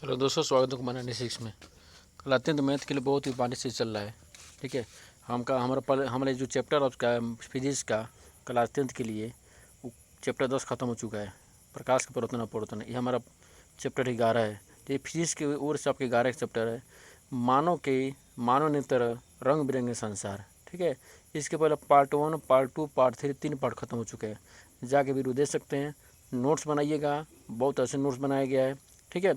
Hello दोस्तों, स्वागत है कुमार 96 में। कल अत्यंत मैथ के लिए बहुत ही पानी से चल रहा है। ठीक है, हमारे जो चैप्टर उसका फिजिक्स का कल अत्यंत के लिए वो चैप्टर 10 खत्म हो चुका है। प्रकाश का परिवर्तन अपवर्तन, ये हमारा चैप्टर 11 है। तो ये फिजिक्स की ओर से आपके 11 चैप्टर है। मानव ने तरह रंग बिरंगे संसार। ठीक है, इसके पहले पार्ट 1, पार्ट 2, पार्ट 3 3 पार्ट खत्म हो चुके हैं। जाके वीडियो देख सकते हैं। नोट्स बनाइएगा, बहुत ऐसे नोट्स बनाया गया है। ठीक है,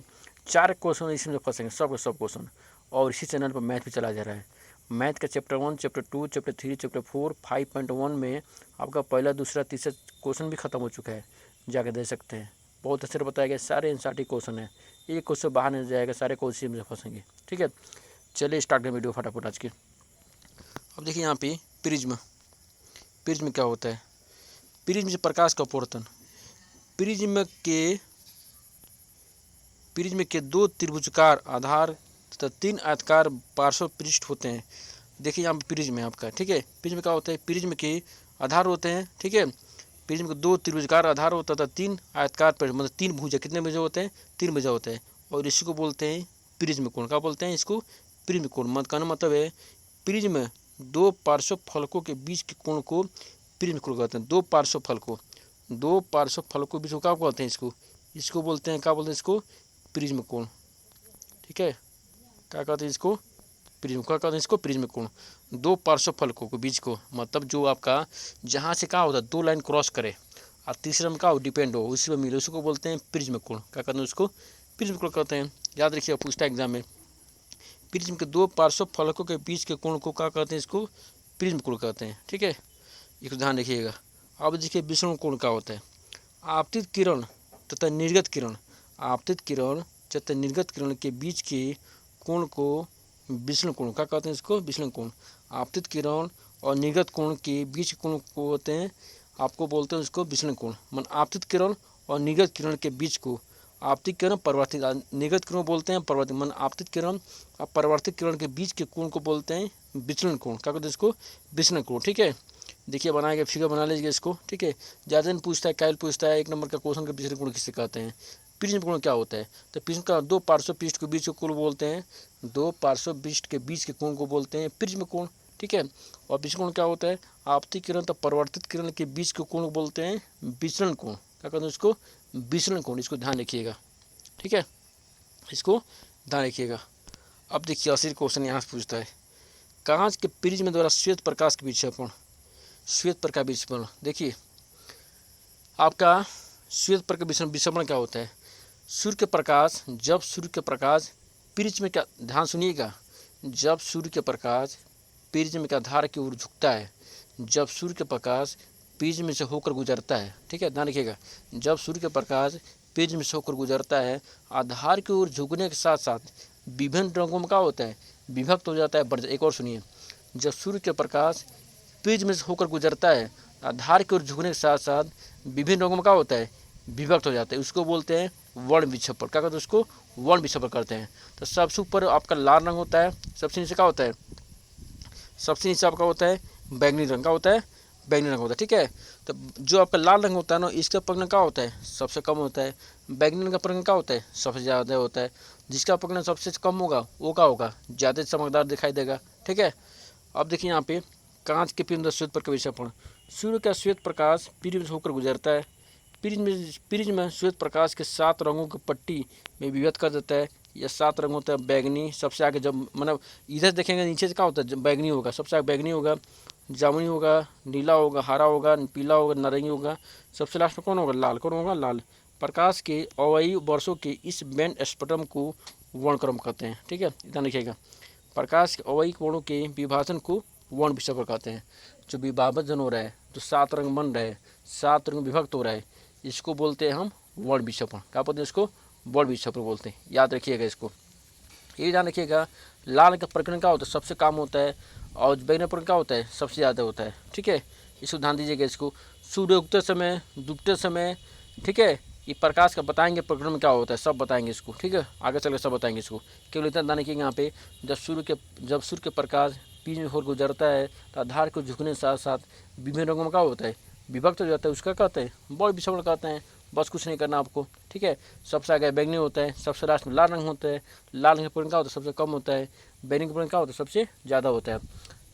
4 क्वेश्चन इसमें फंसेंगे, सब क्वेश्चन। और इसी चैनल पर मैथ भी चला जा रहा है। मैथ का चैप्टर 1, चैप्टर 2, चैप्टर 3, चैप्टर 4, 5.1 में आपका पहला, दूसरा, तीसरा क्वेश्चन भी खत्म हो चुका है। जाके देख सकते हैं। बहुत अच्छे से बताया गया, सारे एनसीईआरटी क्वेश्चन है। एक क्वेश्चन बाहर नहीं जाएगा, सारे क्वेश्चन में फंसेंगे। ठीक है, चलिए स्टार्ट करें वीडियो फटाफट आज की। अब देखिए यहाँ पे प्रिज्म। प्रिज्म क्या होता है? प्रिज्म से प्रकाश का अपवर्तन। प्रिज्म के 2 त्रिभुजाकार आधार तथा 3 आयताकार पार्श्व पृष्ठ होते हैं। देखिए यहाँ पे प्रिज्म है आपका। ठीक है, प्रिज्म क्या होता है? प्रिज्म के आधार होते हैं। ठीक है, प्रिज्म के 2 त्रिभुजाकार आधार होता है तथा 3 आयताकार मतलब 3 भुजा। कितने भुजा होते हैं? 3 भुजा होते हैं। और इसी को बोलते हैं प्रिज्म कोण। क्या बोलते हैं इसको? प्रिज्म कोण। मत कहने मतलब है प्रिज्म 2 पार्श्व फलकों के बीच के कोण को प्रिज्म कोण कहते हैं। 2 पार्श्व फलकों के बीच को क्या बोलते हैं? इसको बोलते हैं, क्या बोलते हैं इसको? प्रिज्म कोण। ठीक है, क्या कहते हैं इसको? प्रिज्म। क्या कहते हैं इसको? प्रिज्म कोण। 2 पार्श्व फलकों के बीच को, मतलब जो आपका जहाँ से क्या होता है 2 लाइन क्रॉस करे और तीसरे में क्या हो, डिपेंड हो, उसी में मिले, उसको बोलते हैं प्रिज्म कोण। क्या कहते हैं उसको? प्रिज्म कोण कहते हैं। याद रखिए, पूछता है एग्जाम में। प्रिज्म के 2 पार्श्व फलकों के बीच के कोण को क्या कहते हैं? इसको प्रिज्म कोण कहते हैं। ठीक है, इसको ध्यान रखिएगा। अब देखिए विषम कोण क्या होता है? आपतित किरण तथा निर्गत किरण, आपतित किरण तथा निर्गत किरण के बीच के कोण को विचलन कोण। क्या कहते हैं इसको? विचलन कोण। आपतित किरण और निर्गत कोण के बीच कोण को होते हैं, आपको बोलते हैं उसको विचलन कोण। मन आपतित किरण और निर्गत किरण के बीच को, आपतित किरण परावर्तित, निर्गत किरण बोलते हैं परावर्तित। मन आपतित किरण और परावर्तित किरण के बीच के कोण को बोलते हैं विचलन कोण। क्या कहते हैं इसको? विचलन कोण। ठीक है, देखिए बनाएगा, फिगर बना लीजिए इसको। ठीक है, ज़्यादा दिन पूछता है, कैल पूछता है 1 नंबर का क्वेश्चन का विचलन कोण किसे कहते हैं? प्रिज्म कोण क्या होता है? तो प्रिज्म का 2 पार्श्व पृष्ठ के बीच के कोण बोलते हैं, 2 पार्श्व पृष्ठ के बीच के कोण को बोलते हैं प्रिज्म कोण। ठीक है, और विचलन कोण क्या होता है? आपतित किरण तो परावर्तित किरण के बीच के कोण को बोलते हैं विचलन कोण। क्या कहते हैं उसको? विचलन कोण। इसको ध्यान रखिएगा। ठीक है, इसको ध्यान रखिएगा। अब देखिए असली क्वेश्चन यहाँ से पूछता है, कांच के प्रिज्म द्वारा श्वेत प्रकाश के विक्षेपण। श्वेत प्रकाश विक्षेपण देखिए, आपका श्वेत प्रकाश विक्षेपण क्या होता है? सूर्य के प्रकाश, जब सूर्य के प्रकाश प्रिज्म में, क्या ध्यान सुनिएगा, जब सूर्य के प्रकाश प्रिज्म के आधार की ओर झुकता है, जब सूर्य के प्रकाश प्रिज्म से होकर गुजरता है। ठीक है, ध्यान रखिएगा, जब सूर्य के प्रकाश प्रिज्म से होकर गुजरता है, आधार की ओर झुकने के साथ साथ विभिन्न रंगों में क्या होता है? विभक्त हो जाता है। एक और सुनिए, जब सूर्य के प्रकाश प्रिज्म से होकर गुजरता है, आधार की ओर झुकने के साथ साथ विभिन्न रंगों में क्या होता है? विभक्त हो जाता है। उसको बोलते हैं वर्ण विक्षेपण। क्या कहते हैं उसको? वर्ण विक्षेपण करते हैं। तो सबसे ऊपर आपका लाल रंग होता है, सबसे नीचे क्या होता है? सबसे नीचे आपका होता है बैंगनी रंग। का होता है? बैंगनी रंग होता है। ठीक है, तो जो आपका लाल रंग होता है ना, इसका पकड़ना क्या होता है? सबसे कम होता है। बैंगनी रंग का पकड़ना क्या होता है? सबसे ज़्यादा होता है। जिसका पकड़ना सबसे कम होगा वो क्या होगा? ज़्यादा चमकदार दिखाई देगा। ठीक है, अब देखिए यहाँ पे कांच के प्रिज्म श्वेत प्रकाश विक्षेपण। सूर्य का श्वेत प्रकाश प्रिज्म से होकर गुजरता है। प्रिज्म श्वेत प्रकाश के 7 रंगों की पट्टी में विभक्त कर देता है। यह 7 रंग होता है बैगनी, सबसे आगे, जब मतलब इधर देखेंगे नीचे से क्या होता है? बैगनी होगा, सबसे आगे बैगनी होगा, जामुनी होगा, नीला होगा, हरा होगा, पीला होगा, नारंगी होगा, सबसे लास्ट में कौन होगा? लाल। कौन होगा? लाल। प्रकाश के अवयवी वर्षों के इस बैंड स्पेक्ट्रम को वर्णक्रम कहते हैं। ठीक है, ध्यान रखिएगा, प्रकाश के अवयवी कोणों के विभाजन को वर्ण विक्षेपण कहते हैं। जो विभाजन हो रहा है, जो 7 रंग बन रहे हैं, 7 रंग विभक्त हो रहा है, इसको बोलते हैं हम वर्ण विक्षेपण। क्या बोलते हैं इसको? वर्ण विक्षेपण बोलते हैं। याद रखिएगा इसको। ये ध्यान रखिएगा, लाल का प्रकरण क्या होता है? सबसे कम होता है। और बैंगनी प्रकरण क्या होता है? सबसे ज़्यादा होता है। ठीक है, इसको ध्यान दीजिएगा। इसको सूर्य उगते समय, डूबते समय, ठीक है, ये प्रकाश का बताएंगे प्रकरण में क्या होता है, सब बताएंगे इसको। ठीक है, आगे चल के सब बताएंगे इसको। केवल इतना ध्यान रखिएगा यहाँ पे, जब सूर्य के प्रकाश प्रिज्म में होकर गुजरता है, तो आधार को झुकने के साथ साथ विभिन्न रंगों में क्या होता है? विभक्त हो जाता है। उसका कहते हैं वर्ण विक्षेपण कहते हैं। बस कुछ नहीं करना आपको, ठीक है। सबसे आगे बैंगनी होता है, सबसे लास्ट में लाल रंग होता है। लाल रंग का पूर्ण क्या होता है, सबसे कम होता है। बैंगनी का पूर्ण क्या होता है, सबसे ज़्यादा होता है।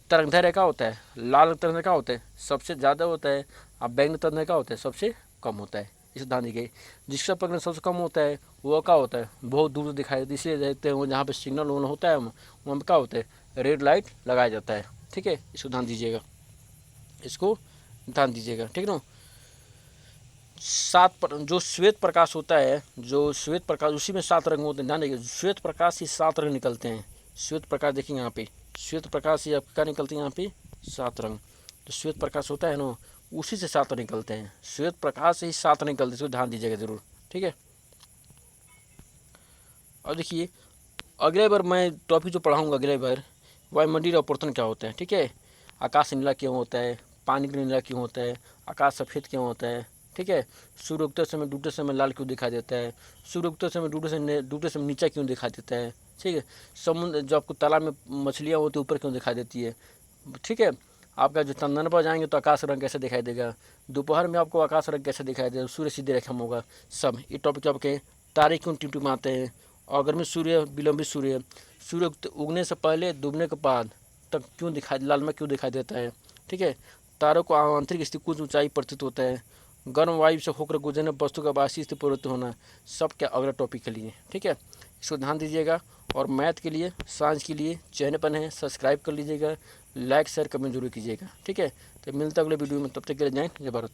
तरंगदैर्घ्य क्या होता है, लाल तरंग क्या होता है, सबसे ज़्यादा होता है। अब बैंगनी तरंग क्या होता है, सबसे कम होता है। इस ध्यान दीजिए, जिसका प्रकरण सबसे कम होता है वो क्या होता है, बहुत दूर से दिखाई देता है। इसलिए देखते हैं वो जहाँ पे सिग्नल ऑन होता है वहाँ पे क्या होता है, रेड लाइट लगाया जाता है, ठीक है। इसको ध्यान दीजिएगा, इसको ध्यान दीजिएगा, ठीक है ना। जो श्वेत प्रकाश होता है, जो श्वेत प्रकाश, उसी में 7 रंग होते हैं। ध्यान देखिए, श्वेत प्रकाश ही 7 रंग निकलते हैं। श्वेत प्रकाश देखिए यहाँ पे, श्वेत प्रकाश ही आपका निकलते हैं यहाँ पे 7 रंग। तो श्वेत प्रकाश होता है ना, उसी से 7 निकलते हैं। श्वेत प्रकाश से ही 7 निकलते हैं, इसको ध्यान दीजिएगा जरूर, ठीक है। और देखिए, अगले बार मैं टॉपिक जो पढ़ाऊँगा अगले बार, वायुमंडलीय अपवर्तन क्या होता है, ठीक है। आकाश नीला क्यों होता है, पानी नीला क्यों होता है, आकाश सफ़ेद क्यों होता है, ठीक है। सूर्य उगते समय डूबते समय लाल क्यों दिखाई देता है, सूर्य उगते समय डूबते समय नीचा क्यों दिखाई देता है, ठीक है। समुद्र जो आपको तालाब में मछलियाँ होती है ऊपर क्यों दिखाई देती है, ठीक है। आपका जो चंदन पर जाएंगे तो आकाश रंग कैसे दिखाई देगा, दोपहर में आपको आकाश रंग कैसे दिखाई देगा, सूर्य सीधे रेखा में होगा। सब ये टॉपिक आपके, तारे क्यों टिमटिमाते हैं, और अगर में सूर्य विलंबित सूर्य, सूर्य उगने से पहले डूबने के बाद तक क्यों दिखाई, लालमा क्यों दिखाई देता है, ठीक है। तारों को आंतरिक स्थिति कुछ ऊंचाई प्रतीत होता है, गर्म वायु से होकर गुजरने वस्तु का बासी स्थिति प्रवृत्त होना, सब क्या अगला टॉपिक के लिए, ठीक है। इसको ध्यान दीजिएगा। और मैथ के लिए, साइंस के लिए चैनल पर है, सब्सक्राइब कर लीजिएगा, लाइक शेयर कमेंट जरूर कीजिएगा, ठीक है। तो मिलता अगले वीडियो में, तब तक के लिए जय हिंद, जय भारत।